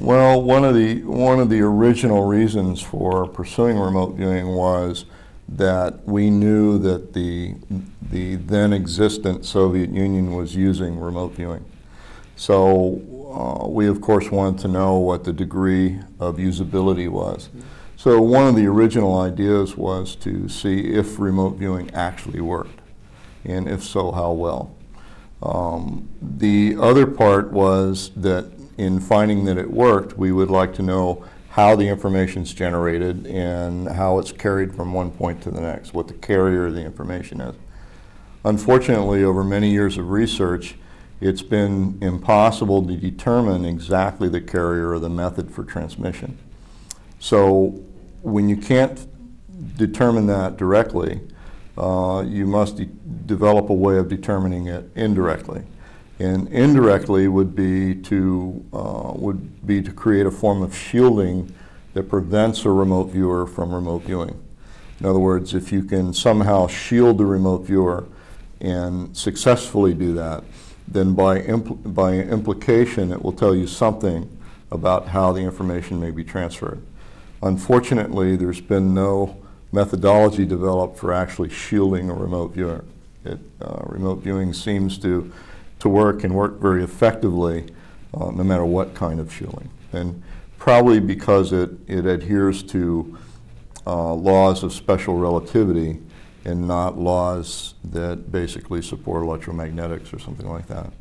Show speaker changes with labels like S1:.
S1: Well, one of the original reasons for pursuing remote viewing was that we knew that the then existent Soviet Union was using remote viewing. So we of course wanted to know what the degree of usability was. So one of the original ideas was to see if remote viewing actually worked, and if so, how well. The other part was that in finding that it worked, we would like to know how the information is generated and how it's carried from one point to the next, what the carrier of the information is. Unfortunately, over many years of research, it's been impossible to determine exactly the carrier or the method for transmission. So when you can't determine that directly, you must develop a way of determining it indirectly. And indirectly would be to create a form of shielding that prevents a remote viewer from remote viewing. In other words, if you can somehow shield the remote viewer and successfully do that, then by implication it will tell you something about how the information may be transferred. Unfortunately, there's been no methodology developed for actually shielding a remote viewer. Remote viewing seems to work and work very effectively no matter what kind of shielding. And probably because it adheres to laws of special relativity and not laws that basically support electromagnetics or something like that.